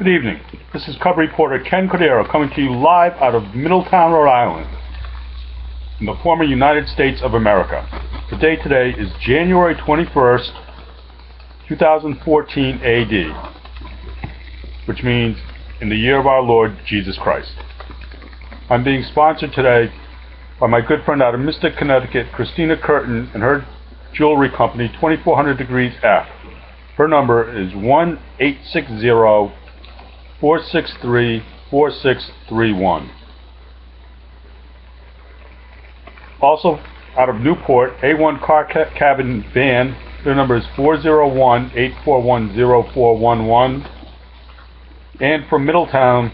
Good evening. This is Cub reporter Ken Cordero coming to you live out of Middletown, Rhode Island, in the former United States of America. The date today is January 21st, 2014 AD, which means in the year of our Lord Jesus Christ. I'm being sponsored today by my good friend out of Mystic, Connecticut, Christina Curtin, and her jewelry company, 2400 Degrees F. Her number is 1-860-463-4631. Also, out of Newport, A1 Car Cabin Van, their number is 401-841-0411. And from Middletown,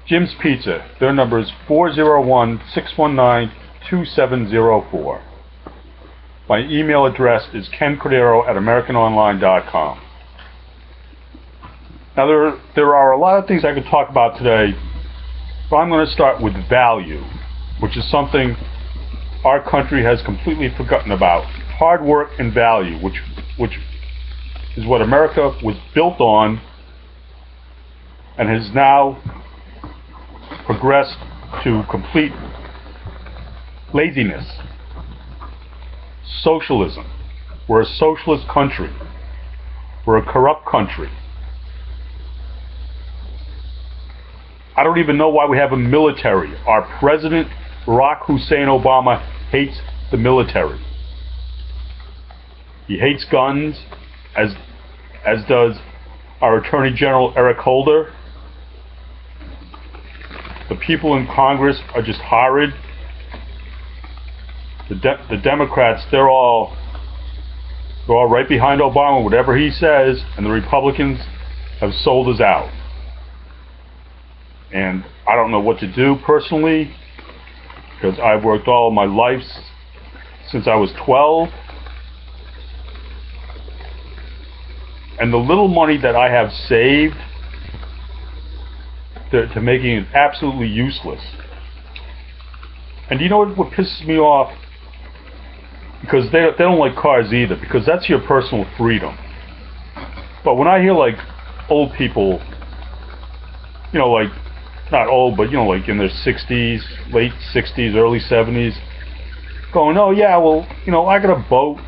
Jim's Pizza, their number is 401-619-2704. My email address is kencordero@americanonline.com. Now, there are a lot of things I could talk about today, but I'm going to start with value, which is something our country has completely forgotten about. Hard work and value, which is what America was built on and has now progressed to complete laziness. Socialism. We're a socialist country. We're a corrupt country. I don't even know why we have a military. Our president, Barack Hussein Obama, hates the military. He hates guns, as does our Attorney General Eric Holder. The people in Congress are just horrid. The Democrats, they're all right behind Obama, whatever he says, and the Republicans have sold us out. And I don't know what to do personally, because I've worked all my life since I was 12. And the little money that I have saved, to making it absolutely useless. And you know what pisses me off? Because they don't like cars either, because that's your personal freedom. But when I hear like old people, you know, like not old, but you know, like in their 60s, late 60s, early 70s, going, oh yeah, well, you know, I got a boat,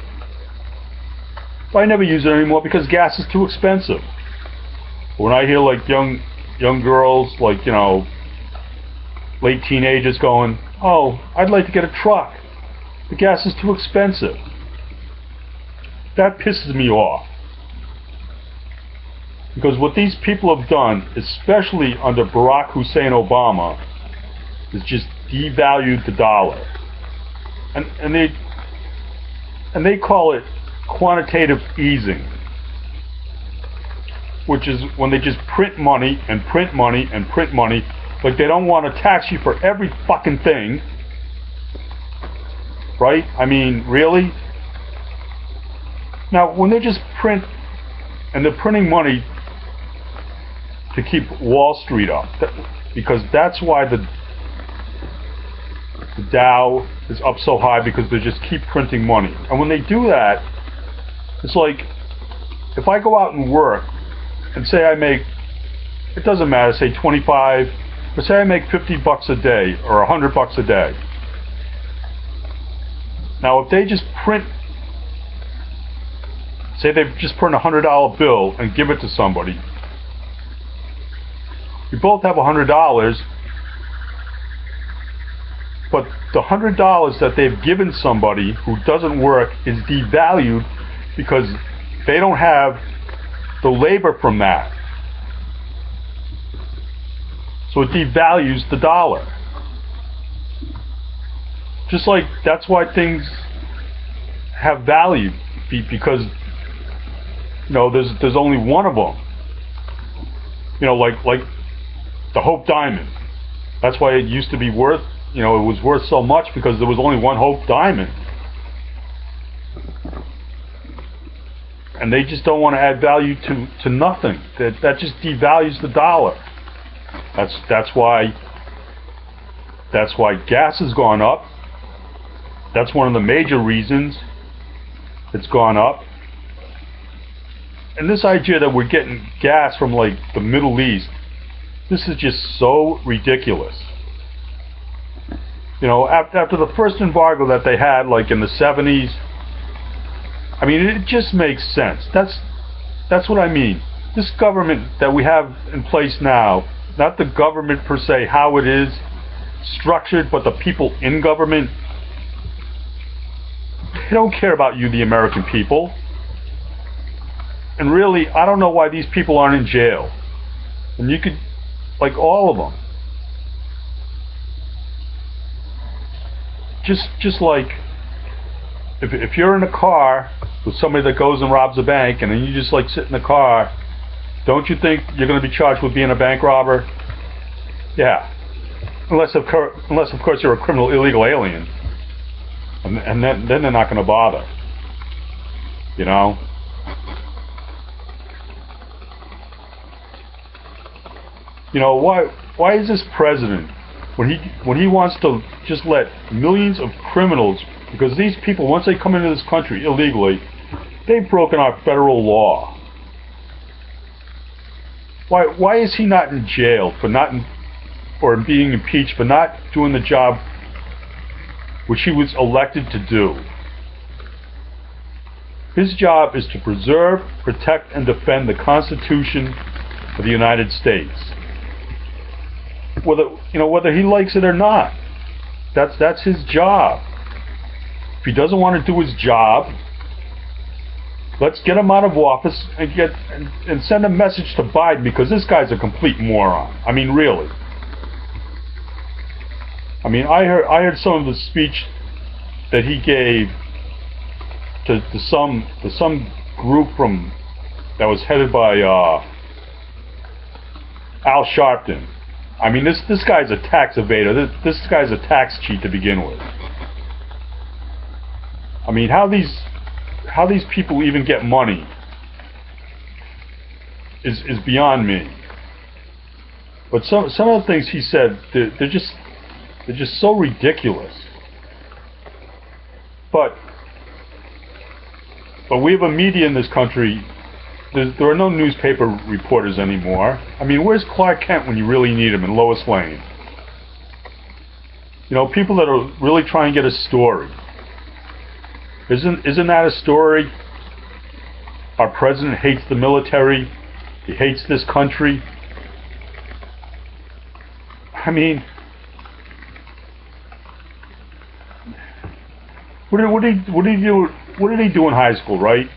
but I never use it anymore because gas is too expensive. When I hear like young girls, like, you know, late teenagers going, oh, I'd like to get a truck. The gas is too expensive. That pisses me off. Because what these people have done, especially under Barack Hussein Obama, is just devalued the dollar. And they call it quantitative easing, which is when they just print money and print money and print money, like they don't want to tax you for every fucking thing. Right? I mean, really? Now, when they just print, and they're printing money to keep Wall Street up, because that's why the Dow is up so high, because they just keep printing money. And when they do that, it's like, if I go out and work, and say I make, it doesn't matter, say 25, but say I make $50 a day, or $100 a day. Now, if they just print, say they just print a $100 bill and give it to somebody, we both have $100, but the $100 that they've given somebody who doesn't work is devalued because they don't have the labor from that. So it devalues the dollar. Just like that's why things have value, because you know there's only one of them. You know, like the Hope Diamond. That's why it used to be worth, you know, it was worth so much, because there was only one Hope Diamond. And they just don't want to add value to nothing. That just devalues the dollar. That's why gas has gone up. That's one of the major reasons it's gone up. And this idea that we're getting gas from like the Middle East, this is just so ridiculous. You know, after the first embargo that they had, like in the 70s, I mean, it just makes sense. That's what I mean. This government that we have in place now, not the government per se, how it is structured, but the people in government, they don't care about you, the American people. And really, I don't know why these people aren't in jail. And you could, like, all of them. Just like, if you're in a car with somebody that goes and robs a bank, and then you just like sit in the car, don't you think you're going to be charged with being a bank robber? Yeah. Unless of course you're a criminal illegal alien. And then they're not going to bother. You know? You know, why is this president, when he wants to just let millions of criminals, because these people, once they come into this country illegally, they've broken our federal law. Why is he not in jail or being impeached for not doing the job which he was elected to do? His job is to preserve, protect, and defend the Constitution of the United States. Whether he likes it or not, that's his job. If he doesn't want to do his job, let's get him out of office and send a message to Biden, because this guy's a complete moron. I mean, really. I mean, I heard some of the speech that he gave to some group that was headed by Al Sharpton. I mean, this guy's a tax evader. This guy's a tax cheat to begin with. I mean, how these people even get money is beyond me. But some of the things he said, they're just so ridiculous. But we have a media in this country. There are no newspaper reporters anymore. I mean, where's Clark Kent when you really need him, in Lois Lane? You know, people that are really trying to get a story. Isn't that a story? Our president hates the military. He hates this country. I mean, what did he do in high school, right?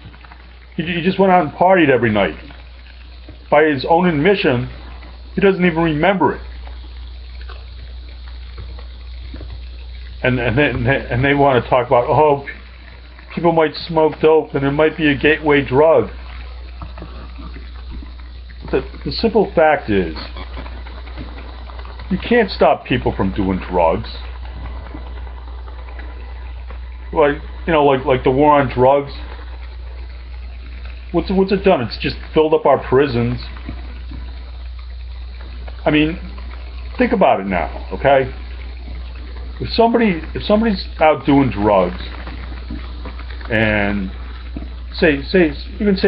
He just went out and partied every night. By his own admission, he doesn't even remember it. And they want to talk about, oh, people might smoke dope and it might be a gateway drug. The simple fact is, you can't stop people from doing drugs. Like the war on drugs. What's it done? It's just filled up our prisons. I mean, think about it now, okay? If somebody's out doing drugs, and say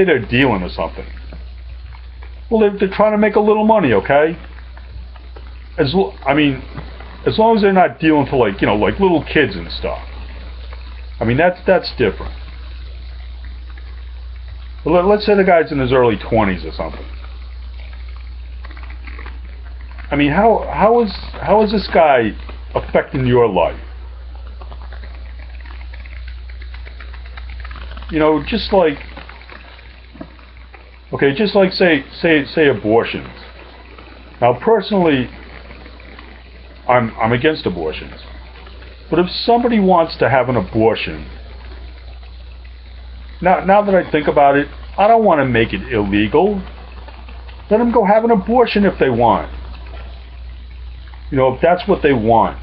they're dealing or something, well, they're trying to make a little money, okay? As long as they're not dealing to like little kids and stuff. I mean, that's different. But let's say the guy's in his early 20s or something. I mean, how is this guy affecting your life? You know, just like say abortions. Now, personally, I'm against abortions. But if somebody wants to have an abortion, now that I think about it, I don't want to make it illegal. Let them go have an abortion if they want. You know, if that's what they want.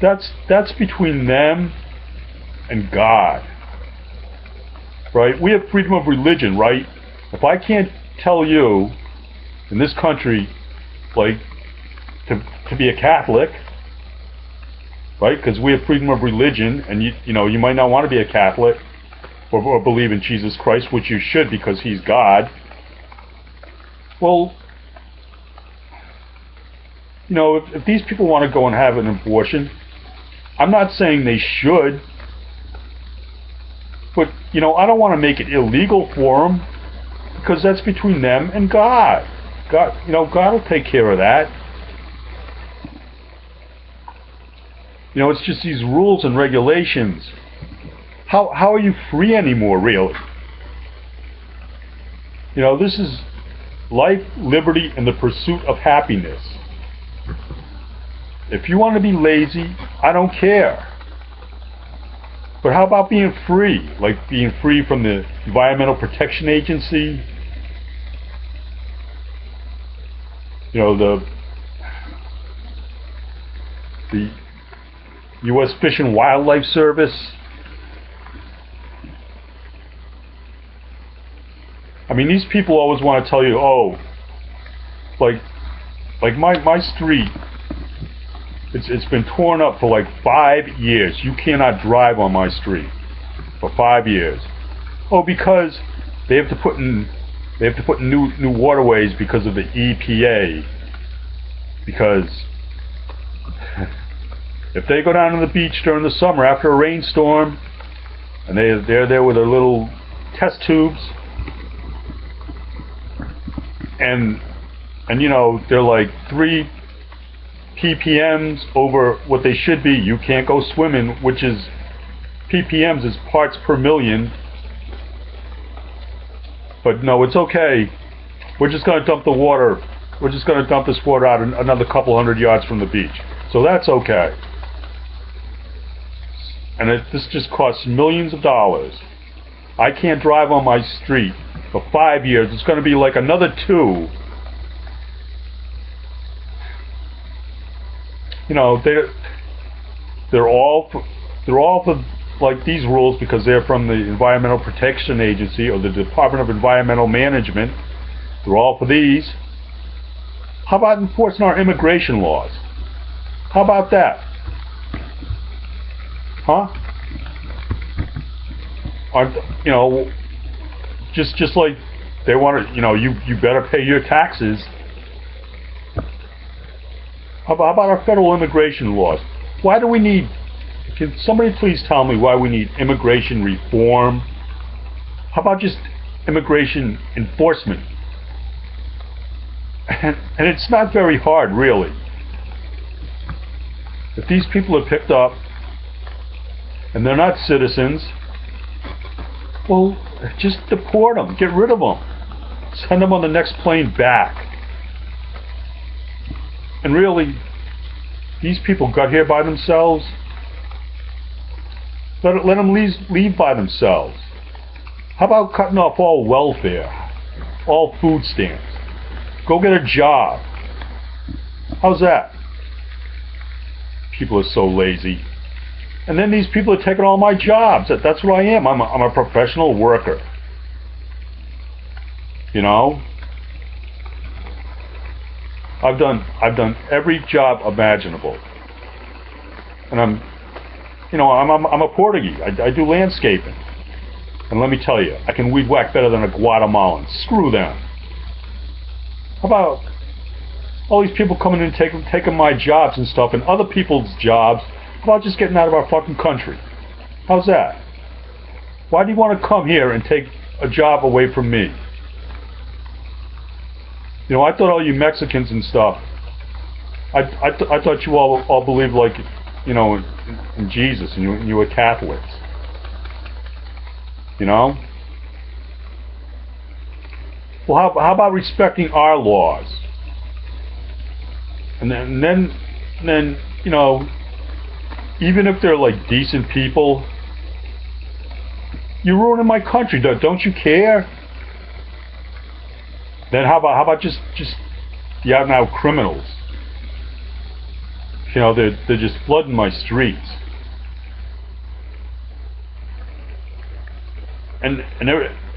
That's between them and God. Right? We have freedom of religion, right? If I can't tell you in this country, like, to be a Catholic, right? Because we have freedom of religion, and you might not want to be a Catholic. or believe in Jesus Christ, which you should because he's God. Well, you know, if these people want to go and have an abortion, I'm not saying they should, but, you know, I don't want to make it illegal for them, because that's between them and God. God, you know, God will take care of that. You know, it's just these rules and regulations. How are you free anymore, really? You know, this is life, liberty, and the pursuit of happiness. If you want to be lazy, I don't care. But how about being free? Like being free from the Environmental Protection Agency? You know, the U.S. Fish and Wildlife Service? I mean, these people always want to tell you, oh, like my street, it's been torn up for like 5 years. You cannot drive on my street for 5 years. Oh, because they have to put in new waterways because of the EPA. Because if they go down to the beach during the summer after a rainstorm, and they're there with their little test tubes, and you know, they're like 3 ppms over what they should be, you can't go swimming, which is ppms is parts per million. But no, it's okay. We're just going to dump the water. We're just going to dump this water out another couple hundred yards from the beach. So that's okay. And this just costs millions of dollars. I can't drive on my street for 5 years. It's going to be like another 2. You know, they're all for like these rules because they're from the Environmental Protection Agency or the Department of Environmental Management. They're all for these. How about enforcing our immigration laws? How about that? Huh? Aren't, you know, just like they want to, you know, you better pay your taxes. How about our federal immigration laws? Why do we need, can somebody please tell me why we need immigration reform? How about just immigration enforcement? And it's not very hard, really. If these people are picked up and they're not citizens, well, just deport them, get rid of them, send them on the next plane back. And really, these people got here by themselves. Let them leave by themselves. How about cutting off all welfare, all food stamps? Go get a job. How's that? People are so lazy. And then these people are taking all my jobs. That's what I am. I'm a professional worker. You know? I've done every job imaginable, and I'm a Portuguese. I do landscaping, and let me tell you, I can weed whack better than a Guatemalan. Screw them. How about all these people coming in and taking my jobs and stuff, and other people's jobs? How about just getting out of our fucking country? How's that? Why do you want to come here and take a job away from me? You know, I thought all you Mexicans and stuff, I thought you all believed, like, you know, in Jesus, and you were Catholics. You know? Well, how about respecting our laws? And then, you know, even if they're like decent people, you're ruining my country. Don't you care? Then how about just the out and out criminals? You know, they're just flooding my streets. And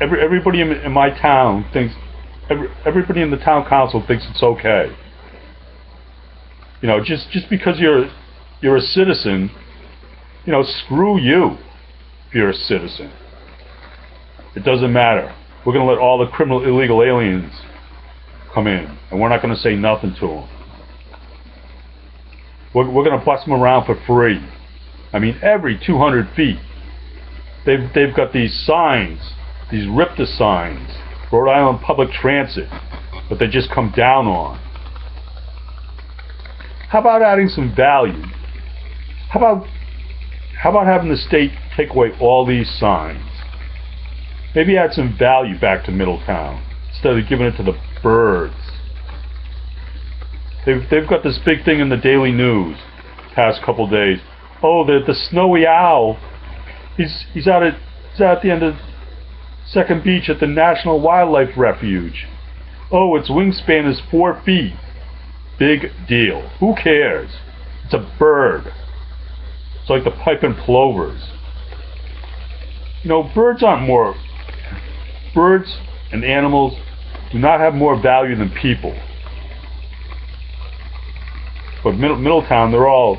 everybody in my town thinks, everybody in the town council thinks it's okay. You know, just because you're a citizen, you know, screw you if you're a citizen. It doesn't matter. We're going to let all the criminal illegal aliens come in, and we're not going to say nothing to them. We're going to bust them around for free. I mean, every 200 feet, they've got these signs, these RIPTA signs, Rhode Island Public Transit, that they just come down on. How about adding some value? How about having the state take away all these signs? Maybe add some value back to Middletown instead of giving it to the birds. They've got this big thing in the Daily News past couple days. Oh, the snowy owl. He's out at the end of Second Beach at the National Wildlife Refuge. Oh, its wingspan is 4 feet. Big deal. Who cares? It's a bird. It's like the piping plovers. You know, birds and animals do not have more value than people. But Middletown, they're all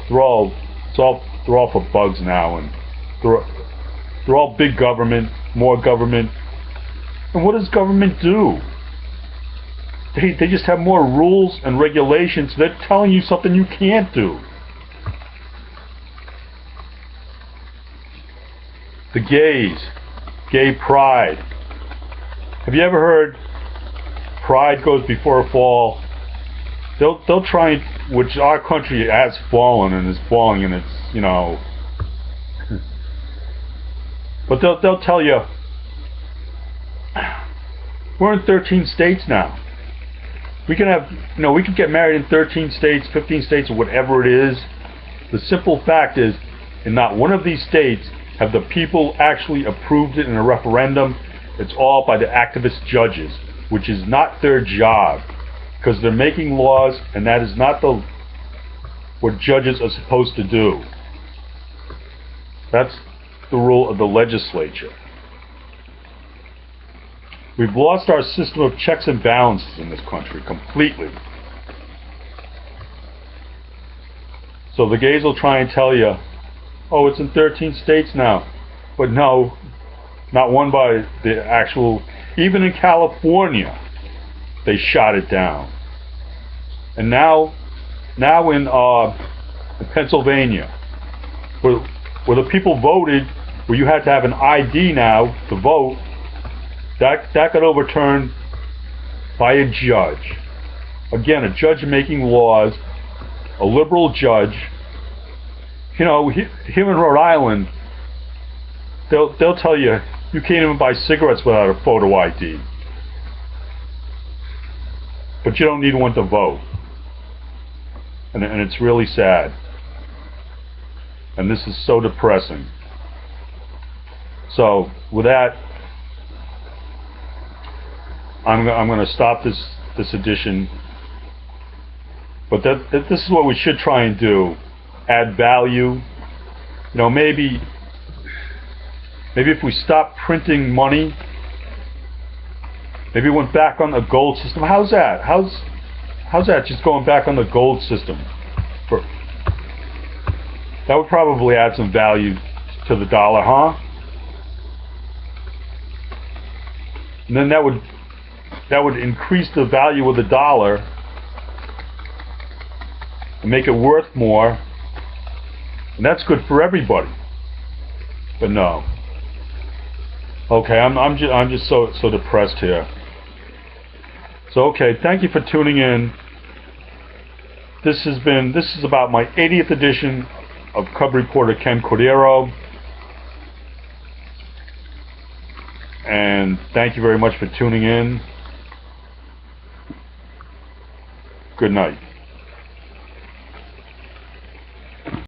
for bugs now, and they're all big government, more government. And what does government do? They just have more rules and regulations. They're telling you something you can't do. The gays, gay pride. Have you ever heard pride goes before a fall? They'll try and, which our country has fallen and is falling, and it's, you know. But they'll tell you, we're in 13 states now. We can have, you know, we can get married in 13 states, 15 states, or whatever it is. The simple fact is, in not one of these states have the people actually approved it in a referendum. It's all by the activist judges, which is not their job, because they're making laws, and that is not what judges are supposed to do. That's the role of the legislature. We've lost our system of checks and balances in this country completely. So the gays will try and tell you, oh, it's in 13 states now. But no, not one by the actual, even in California, they shot it down. And now in Pennsylvania, where the people voted, where you had to have an ID now to vote, that got overturned by a judge. Again, a judge making laws, a liberal judge. You know, here in Rhode Island, they'll tell you you can't even buy cigarettes without a photo ID. But you don't need one to vote. And it's really sad. And this is so depressing. So, with that, I'm going to stop this edition. But this is what we should try and do. Add value. You know, maybe if we stop printing money, maybe went back on the gold system. How's that? How's that, just going back on the gold system? That would probably add some value to the dollar, huh? And then that would increase the value of the dollar and make it worth more, and that's good for everybody. But no. Okay, I'm just so depressed here. So okay, thank you for tuning in. This is about my 80th edition of Cub Reporter Ken Cordero. And thank you very much for tuning in. Good night.